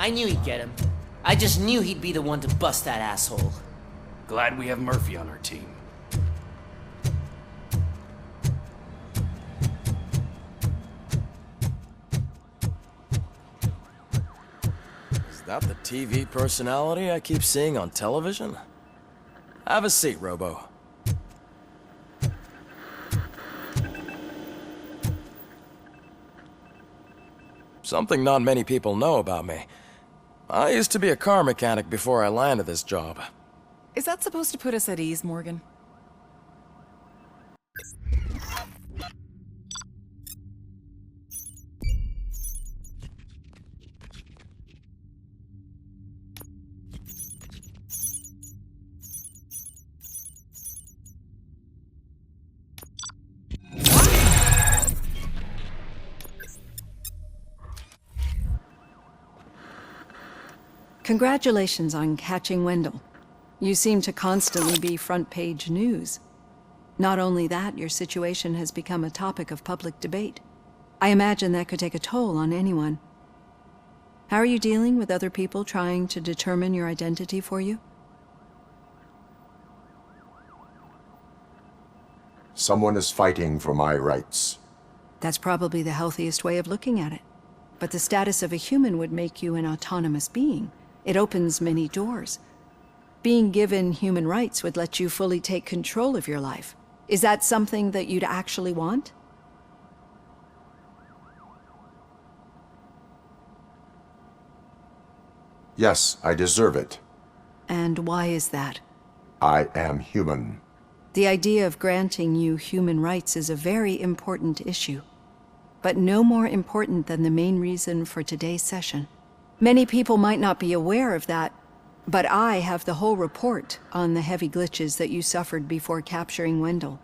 I knew he'd get him. I just knew he'd be the one to bust that asshole. Glad we have Murphy on our team. Is that the TV personality I keep seeing on television? Have a seat, Robo. Something not many people know about me. I used to be a car mechanic before I landed this job. Is that supposed to put us at ease, Morgan? Congratulations on catching Wendell. You seem to constantly be front-page news. Not only that, your situation has become a topic of public debate. I imagine that could take a toll on anyone. How are you dealing with other people trying to determine your identity for you? Someone is fighting for my rights. That's probably the healthiest way of looking at it. But the status of a human would make you an autonomous being. It opens many doors. Being given human rights would let you fully take control of your life. Is that something that you'd actually want? Yes, I deserve it. And why is that? I am human. The idea of granting you human rights is a very important issue, but no more important than the main reason for today's session. Many people might not be aware of that, but I have the whole report on the heavy glitches that you suffered before capturing Wendell.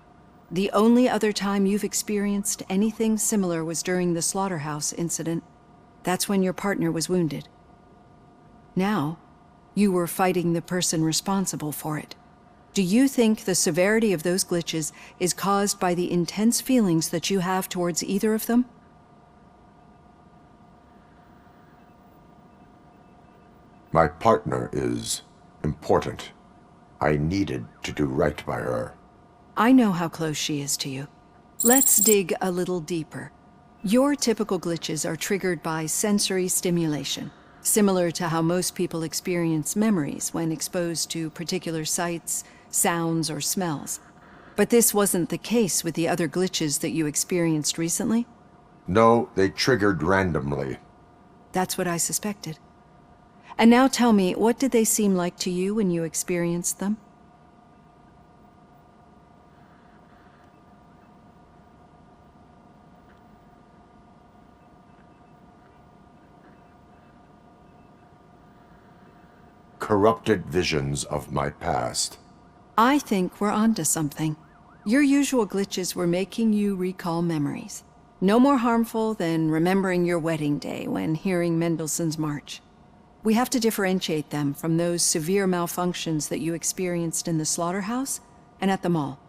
The only other time you've experienced anything similar was during the slaughterhouse incident. That's when your partner was wounded. Now, you were fighting the person responsible for it. Do you think the severity of those glitches is caused by the intense feelings that you have towards either of them? My partner is important. I needed to do right by her. I know how close she is to you. Let's dig a little deeper. Your typical glitches are triggered by sensory stimulation, similar to how most people experience memories when exposed to particular sights, sounds, or smells. But this wasn't the case with the other glitches that you experienced recently? No, they triggered randomly. That's what I suspected. And now tell me, what did they seem like to you when you experienced them? Corrupted visions of my past. I think we're onto something. Your usual glitches were making you recall memories. No more harmful than remembering your wedding day when hearing Mendelssohn's March. We have to differentiate them from those severe malfunctions that you experienced in the slaughterhouse and at the mall.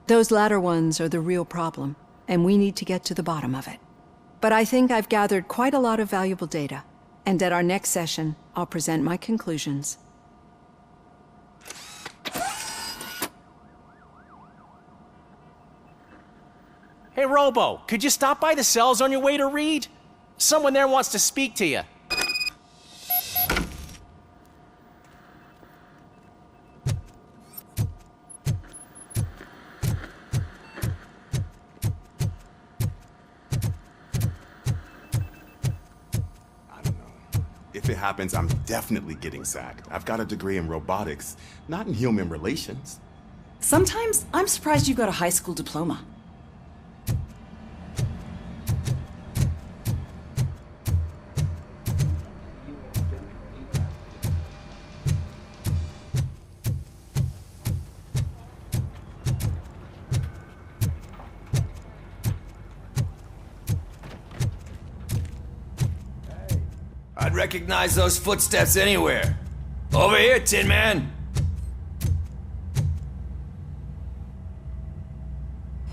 Those latter ones are the real problem, and we need to get to the bottom of it. But I think I've gathered quite a lot of valuable data, and at our next session, I'll present my conclusions. Hey, Robo, could you stop by the cells on your way to Reed? Someone there wants to speak to you. If it happens, I'm definitely getting sacked. I've got a degree in robotics, not in human relations. Sometimes I'm surprised you got a high school diploma. I'd recognize those footsteps anywhere. Over here, Tin Man.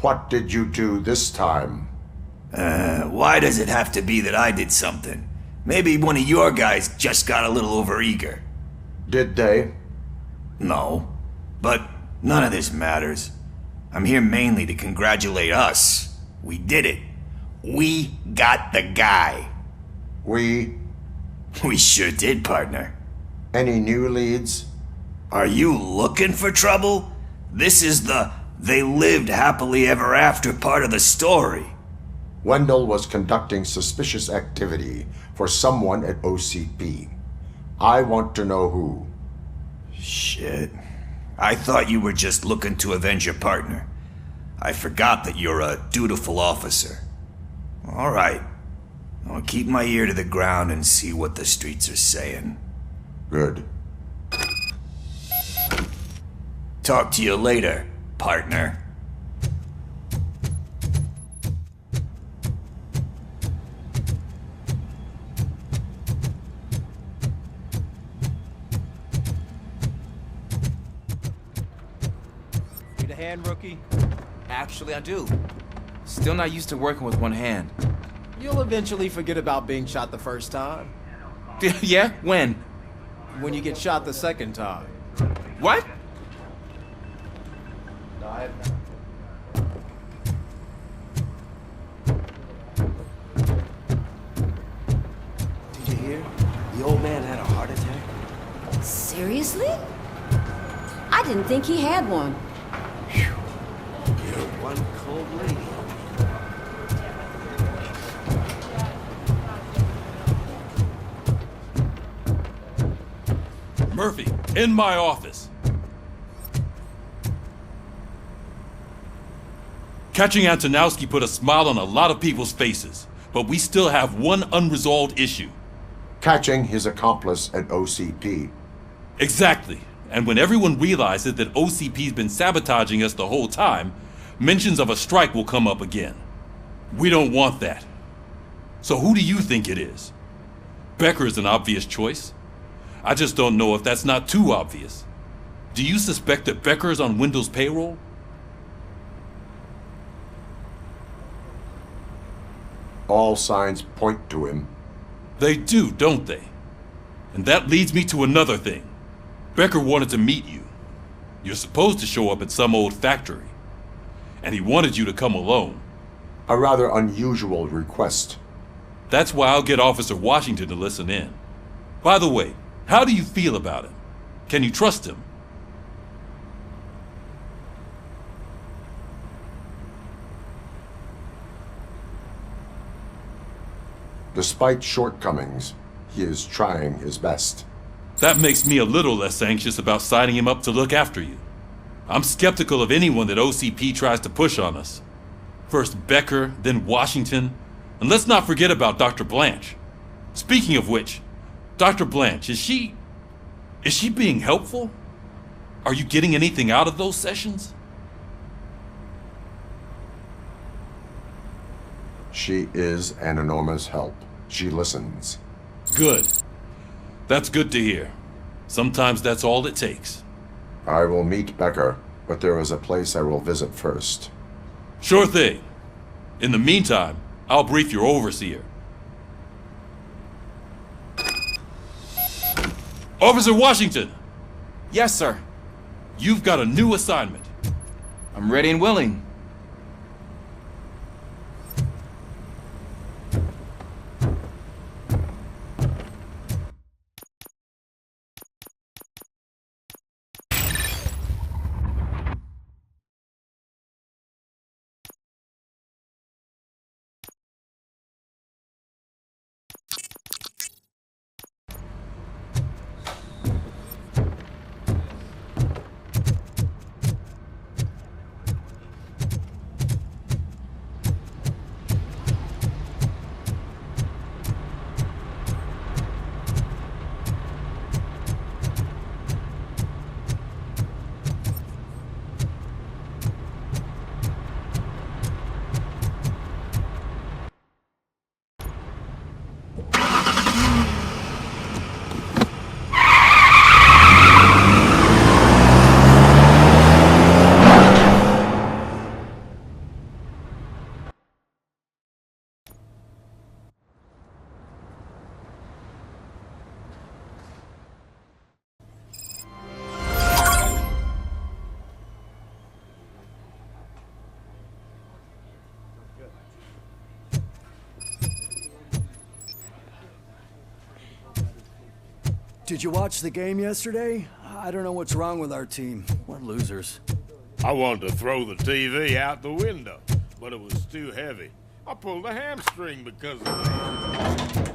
What did you do this time? Why does it have to be that I did something? Maybe one of your guys just got a little overeager. Did they? No. But none of this matters. I'm here mainly to congratulate us. We did it. We got the guy. We? We sure did, partner. Any new leads? Are you looking for trouble? This is the they lived happily ever after part of the story. Wendell was conducting suspicious activity for someone at OCP. I want to know who. Shit. I thought you were just looking to avenge your partner. I forgot that you're a dutiful officer. All right. I'll keep my ear to the ground and see what the streets are saying. Good. Talk to you later, partner. Need a hand, rookie? Actually, I do. Still not used to working with one hand. You'll eventually forget about being shot the first time. Yeah? When? When you get shot the second time. What? Did you hear? The old man had a heart attack. Seriously? I didn't think he had one. You're one cold lady. Murphy, in my office. Catching Antonowski put a smile on a lot of people's faces, but we still have one unresolved issue. Catching his accomplice at OCP. Exactly. And when everyone realizes that OCP's been sabotaging us the whole time, mentions of a strike will come up again. We don't want that. So who do you think it is? Becker is an obvious choice. I just don't know if that's not too obvious. Do you suspect that Becker is on Wendell's payroll? All signs point to him. They do, don't they? And that leads me to another thing. Becker wanted to meet you. You're supposed to show up at some old factory. And he wanted you to come alone. A rather unusual request. That's why I'll get Officer Washington to listen in. By the way, how do you feel about him? Can you trust him? Despite shortcomings, he is trying his best. That makes me a little less anxious about signing him up to look after you. I'm skeptical of anyone that OCP tries to push on us. First Becker, then Washington, and let's not forget about Dr. Blanche. Speaking of which, Dr. Blanche, is she being helpful? Are you getting anything out of those sessions? She is an enormous help. She listens. Good. That's good to hear. Sometimes that's all it takes. I will meet Becker, but there is a place I will visit first. Sure thing. In the meantime, I'll brief your overseer. Officer Washington! Yes, sir. You've got a new assignment. I'm ready and willing. Did you watch the game yesterday? I don't know what's wrong with our team. We're losers. I wanted to throw the TV out the window, but it was too heavy. I pulled a hamstring because of that.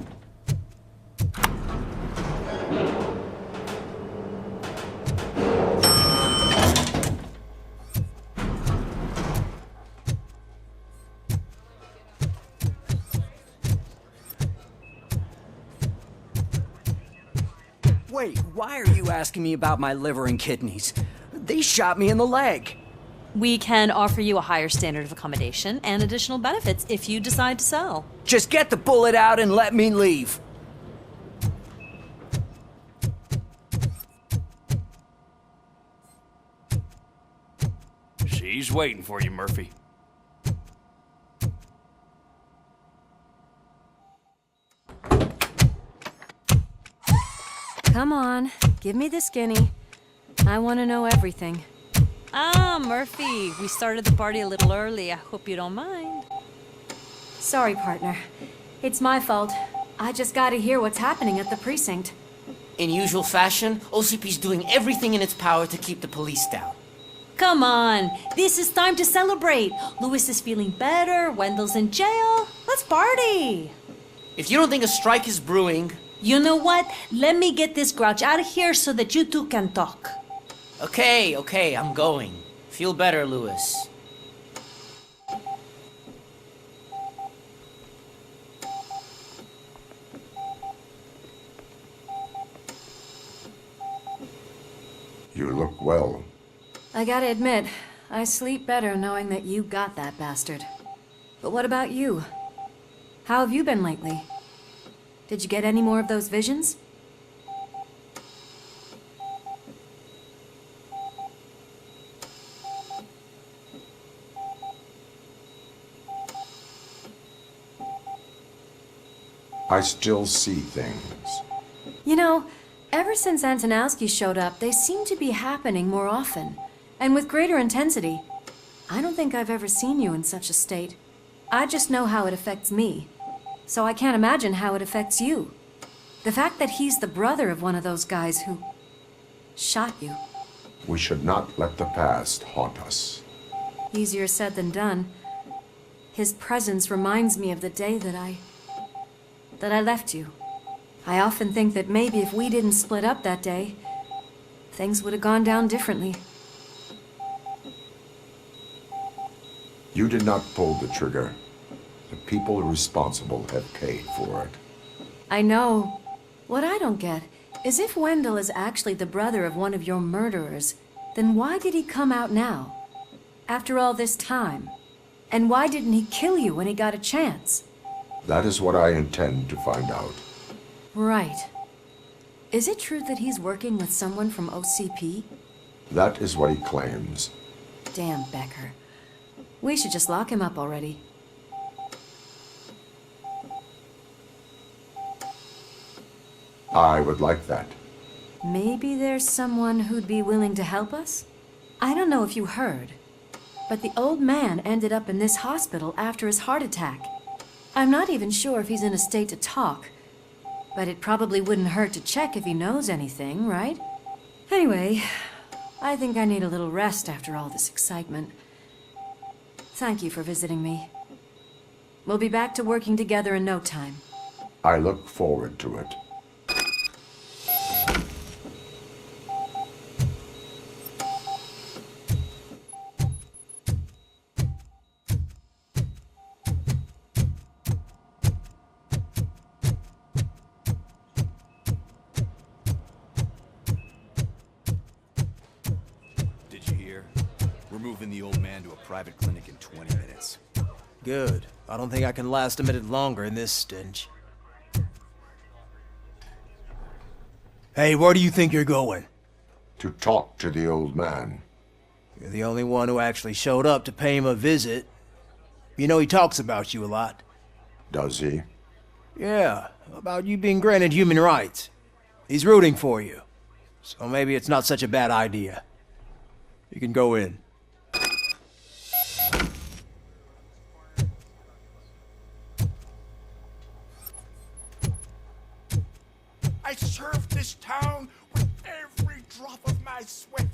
Wait, why are you asking me about my liver and kidneys? They shot me in the leg. We can offer you a higher standard of accommodation and additional benefits if you decide to sell. Just get the bullet out and let me leave. She's waiting for you, Murphy. Come on, give me the skinny. I want to know everything. Ah, Murphy, we started the party a little early. I hope you don't mind. Sorry, partner. It's my fault. I just gotta hear what's happening at the precinct. In usual fashion, OCP's doing everything in its power to keep the police down. Come on, this is time to celebrate. Louis is feeling better, Wendell's in jail. Let's party. If you don't think a strike is brewing... You know what? Let me get this grouch out of here so that you two can talk. Okay, I'm going. Feel better, Louis. You look well. I gotta admit, I sleep better knowing that you got that bastard. But what about you? How have you been lately? Did you get any more of those visions? I still see things. You know, ever since Antonowski showed up, they seem to be happening more often, and with greater intensity. I don't think I've ever seen you in such a state. I just know how it affects me, so I can't imagine how it affects you. The fact that he's the brother of one of those guys who shot you. We should not let the past haunt us. Easier said than done. His presence reminds me of the day that I left you. I often think that maybe if we didn't split up that day, things would have gone down differently. You did not pull the trigger. The people responsible have paid for it. I know. What I don't get is if Wendell is actually the brother of one of your murderers, then why did he come out now? After all this time? And why didn't he kill you when he got a chance? That is what I intend to find out. Right. Is it true that he's working with someone from OCP? That is what he claims. Damn Becker. We should just lock him up already. I would like that. Maybe there's someone who'd be willing to help us? I don't know if you heard, but the old man ended up in this hospital after his heart attack. I'm not even sure if he's in a state to talk, but it probably wouldn't hurt to check if he knows anything, right? Anyway, I think I need a little rest after all this excitement. Thank you for visiting me. We'll be back to working together in no time. I look forward to it. Did you hear? We're moving the old man to a private clinic in 20 minutes. Good. I don't think I can last a minute longer in this stench. Hey, where do you think you're going? To talk to the old man. You're the only one who actually showed up to pay him a visit. You know he talks about you a lot. Does he? Yeah, about you being granted human rights. He's rooting for you. So maybe it's not such a bad idea. You can go in. I served this town with every drop of my sweat.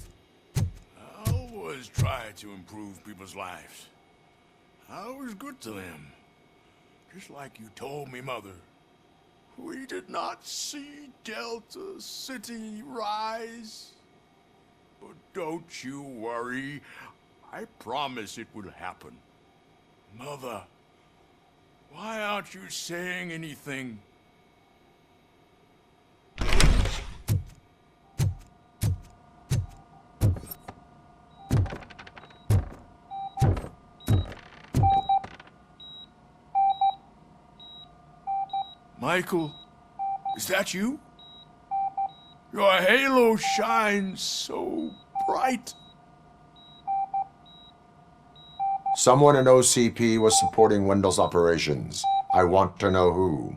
I always try to improve people's lives. I was good to them. Just like you told me, Mother. We did not see Delta City rise. But don't you worry. I promise it will happen. Mother, why aren't you saying anything? Michael, is that you? Your halo shines so bright. Someone in OCP was supporting Wendell's operations. I want to know who.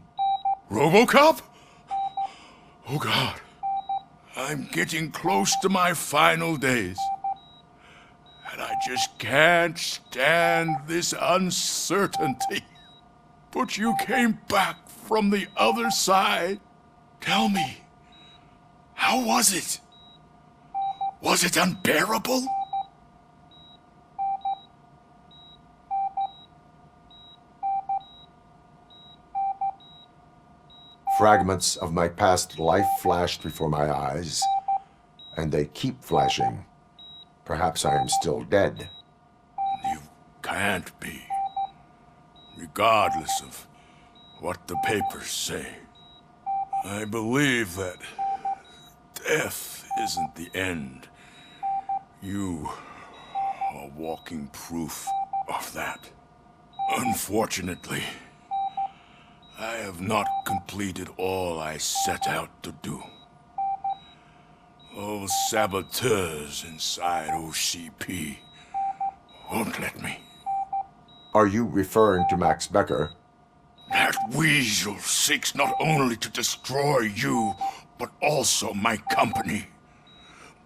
Robocop? Oh God. I'm getting close to my final days. And I just can't stand this uncertainty. But you came back from the other side. Tell me, how was it? Was it unbearable? Fragments of my past life flashed before my eyes, and they keep flashing. Perhaps I am still dead. You can't be. Regardless of what the papers say. I believe that death isn't the end. You are walking proof of that. Unfortunately, I have not completed all I set out to do. Those saboteurs inside OCP won't let me. Are you referring to Max Becker? That weasel seeks not only to destroy you, but also my company.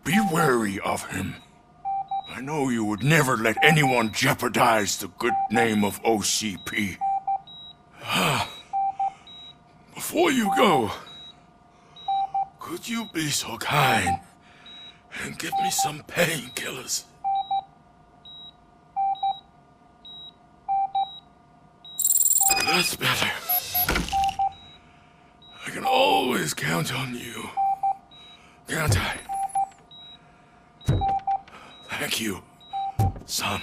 Be wary of him. I know you would never let anyone jeopardize the good name of OCP. Before you go, could you be so kind and give me some painkillers? That's better. I can always count on you, can't I? Thank you, son.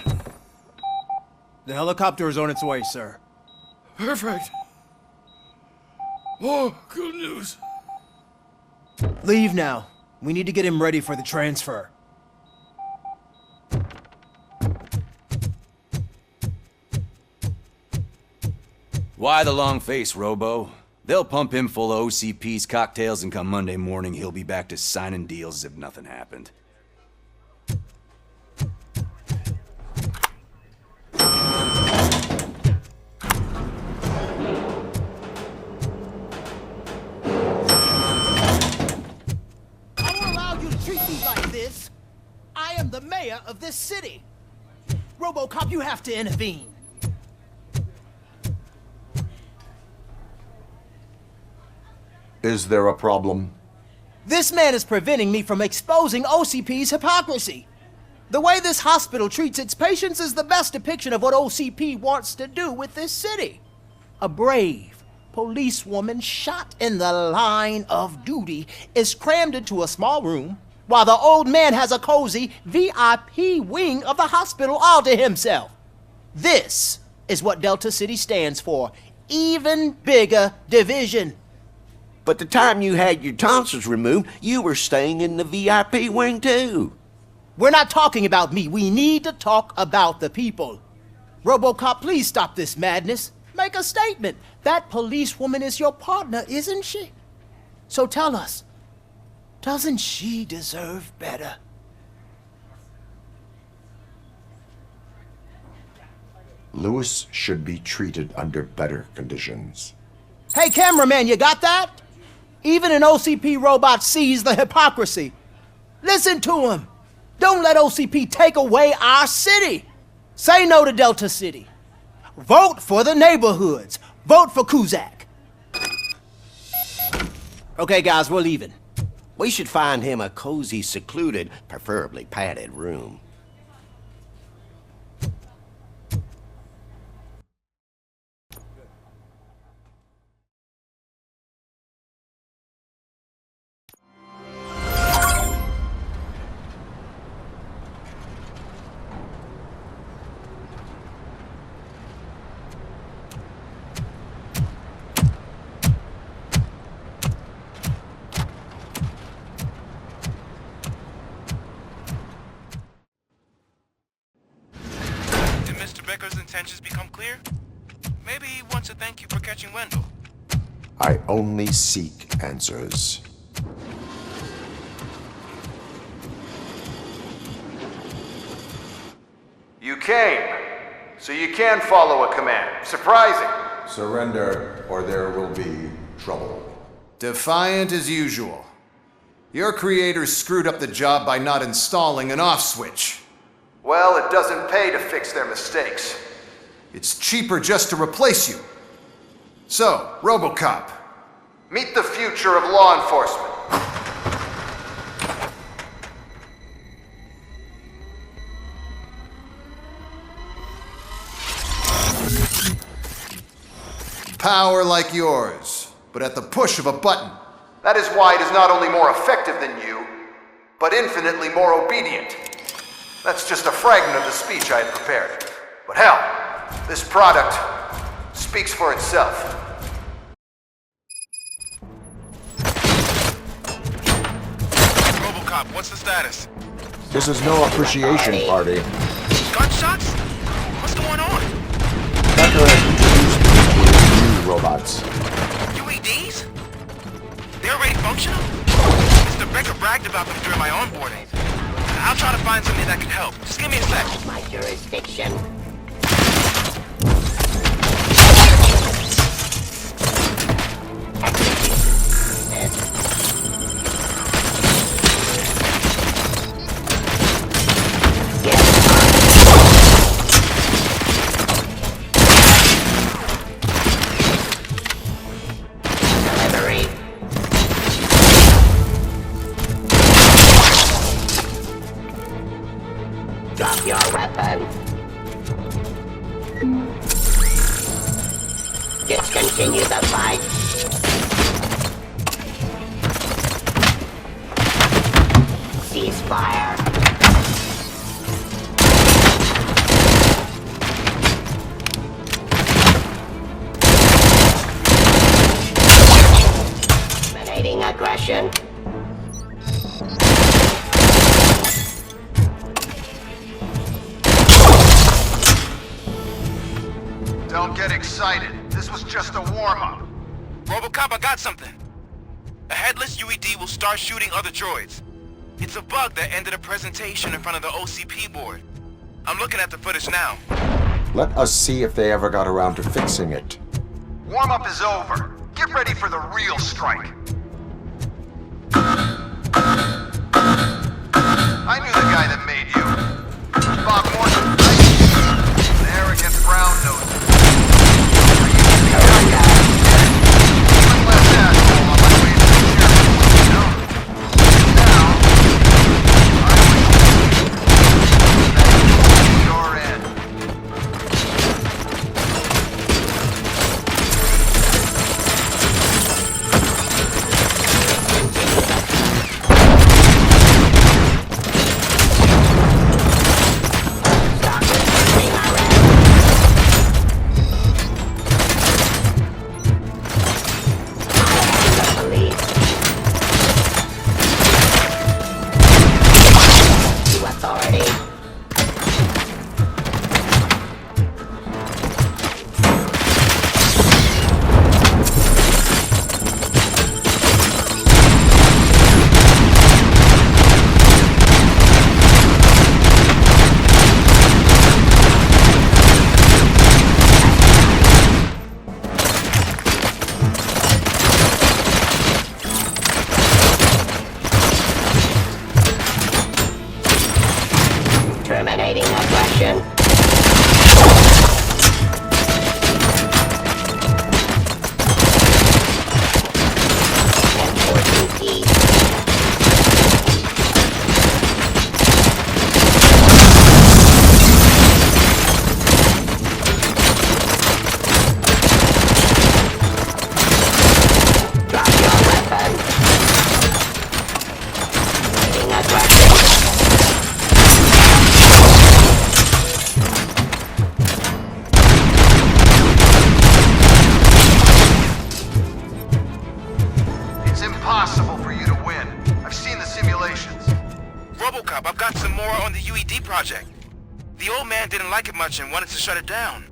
The helicopter is on its way, sir. Perfect. Oh, good news. Leave now. We need to get him ready for the transfer. Why the long face, Robo? They'll pump him full of OCP's cocktails, and come Monday morning, he'll be back to signing deals as if nothing happened. I won't allow you to treat me like this. I am the mayor of this city. Robocop, you have to intervene. Is there a problem? This man is preventing me from exposing OCP's hypocrisy. The way this hospital treats its patients is the best depiction of what OCP wants to do with this city. A brave policewoman shot in the line of duty is crammed into a small room, while the old man has a cozy VIP wing of the hospital all to himself. This is what Delta City stands for. Even bigger division. But the time you had your tonsils removed, you were staying in the VIP wing too. We're not talking about me. We need to talk about the people. Robocop, please stop this madness. Make a statement. That policewoman is your partner, isn't she? So tell us, doesn't she deserve better? Lewis should be treated under better conditions. Hey, cameraman, you got that? Even an OCP robot sees the hypocrisy. Listen to him. Don't let OCP take away our city. Say no to Delta City. Vote for the neighborhoods. Vote for Kuzak. Okay, guys, we're leaving. We should find him a cozy, secluded, preferably padded room. Becker's intentions become clear? Maybe he wants to thank you for catching Wendell. I only seek answers. You came, so you can follow a command. Surprising. Surrender, or there will be trouble. Defiant as usual. Your creators screwed up the job by not installing an off switch. Well, it doesn't pay to fix their mistakes. It's cheaper just to replace you. So, Robocop, meet the future of law enforcement. Power like yours, but at the push of a button. That is why it is not only more effective than you, but infinitely more obedient. That's just a fragment of the speech I had prepared. But hell, this product speaks for itself. Robocop, what's the status? This is no appreciation party. Gunshots? What's going on? Becker has introduced me to new robots. UEDs? They're already functional? Mr. Becker bragged about them during my onboarding. I'll try to find something that can help. Just give me a sec. My jurisdiction. Drop your weapon. Discontinue the fight. Cease fire. Eliminating aggression. Don't get excited. This was just a warm-up. Robocop, I got something. A headless UED will start shooting other droids. It's a bug that ended a presentation in front of the OCP board. I'm looking at the footage now. Let us see if they ever got around to fixing it. Warm-up is over. Get ready for the real strike. I knew the guy that made you. Bob Morton, right? An arrogant brown nose. project. The old man didn't like it much and wanted to shut it down.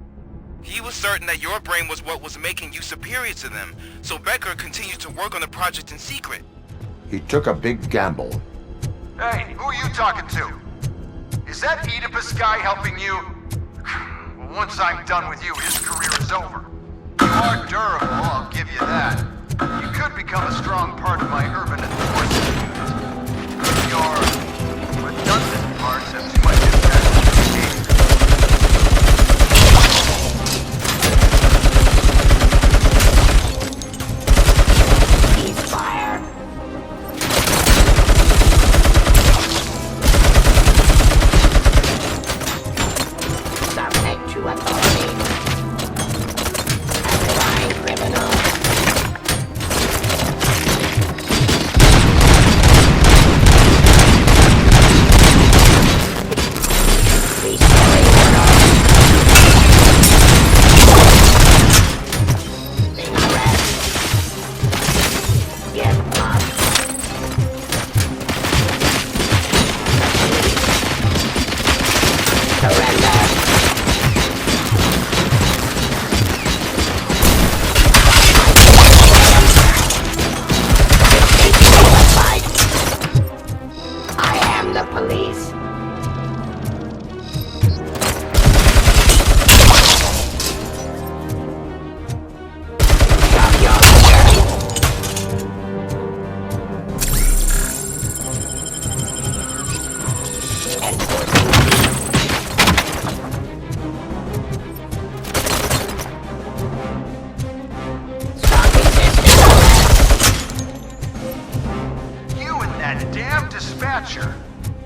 He was certain that your brain was what was making you superior to them, so Becker continued to work on the project in secret. He took a big gamble. Hey, who are you talking to? Is that Oedipus guy helping you? Well, once I'm done with you, his career is over. You are durable, I'll give you that. You could become a strong part of my urban enforcement unit. Your redundant parts have too much impact on your behavior. Ceasefire. Subject to authority. Underlying criminal.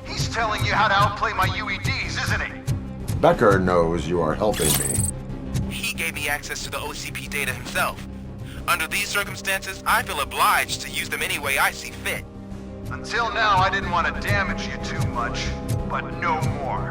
He's telling you how to outplay my UEDs, isn't he? Becker knows you are helping me. He gave me access to the OCP data himself. Under these circumstances, I feel obliged to use them any way I see fit. Until now, I didn't want to damage you too much, but no more.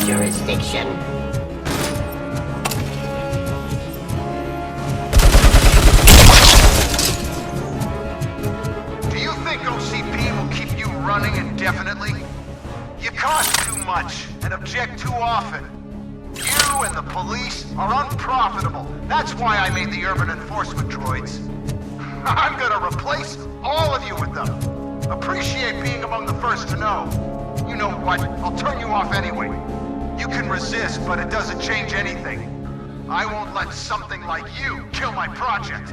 Jurisdiction. Do you think OCP will keep you running indefinitely? You cost too much and object too often. You and the police are unprofitable. That's why I made the urban enforcement droids. I'm gonna replace all of you with them. Appreciate being among the first to know. You know what? I'll turn you off anyway. You can resist, but it doesn't change anything. I won't let something like you kill my project.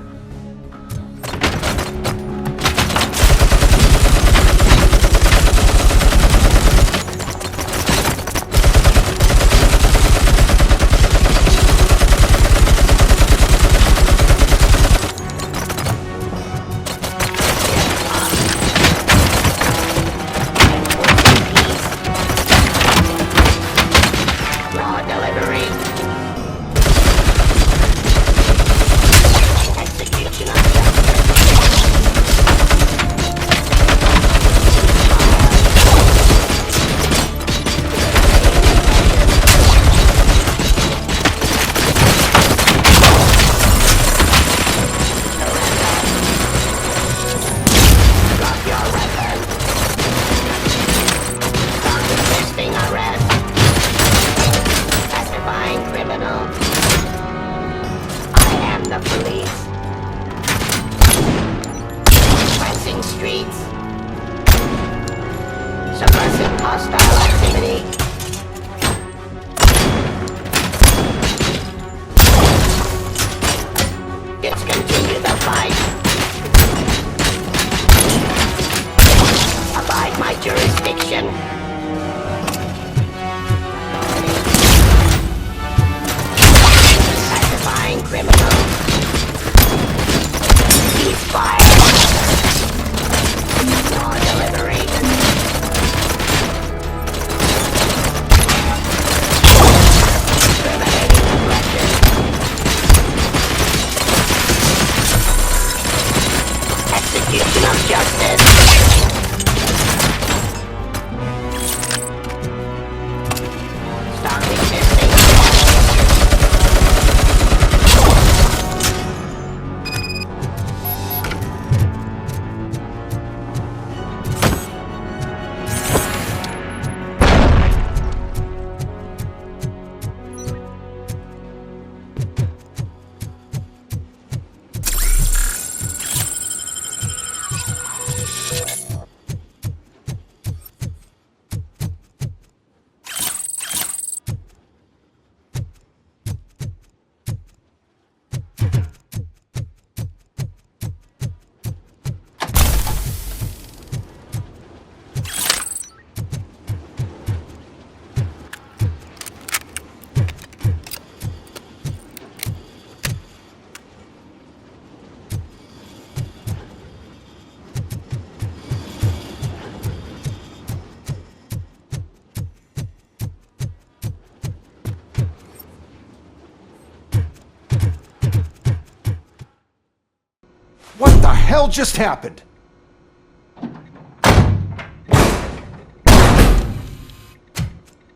hell just happened?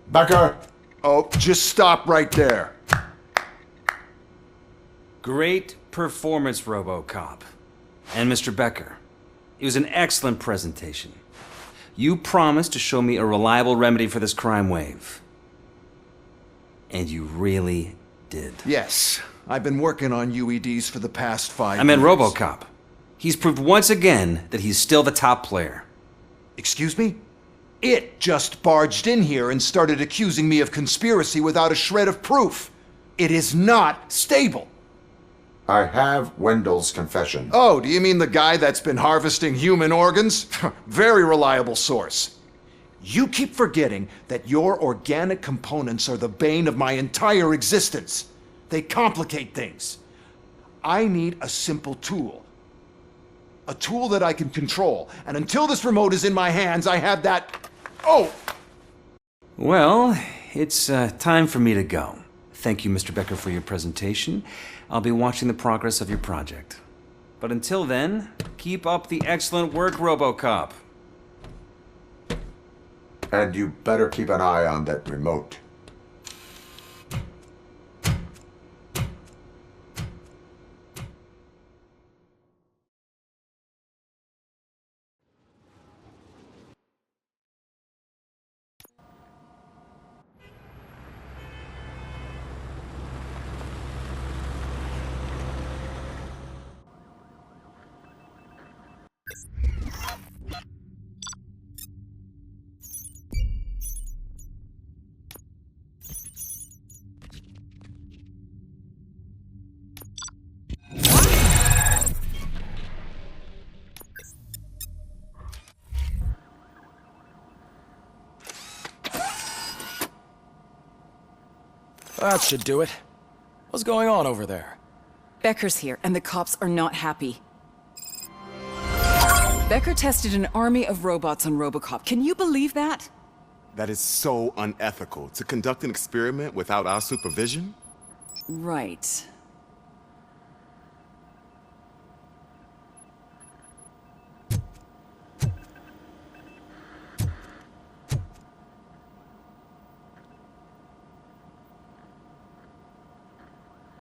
Becker! Oh, just stop right there. Great performance, Robocop. And Mr. Becker, it was an excellent presentation. You promised to show me a reliable remedy for this crime wave. And you really did. Yes, I've been working on UEDs for the past 5 years. I meant Robocop. He's proved once again that he's still the top player. Excuse me? It just barged in here and started accusing me of conspiracy without a shred of proof. It is not stable. I have Wendell's confession. Oh, do you mean the guy that's been harvesting human organs? Very reliable source. You keep forgetting that your organic components are the bane of my entire existence. They complicate things. I need a simple tool. A tool that I can control. And until this remote is in my hands, I have that... Oh! Well, it's time for me to go. Thank you, Mr. Becker, for your presentation. I'll be watching the progress of your project. But until then, keep up the excellent work, Robocop. And you better keep an eye on that remote. That should do it. What's going on over there? Becker's here, and the cops are not happy. Becker tested an army of robots on Robocop. Can you believe that? That is so unethical. To conduct an experiment without our supervision? Right.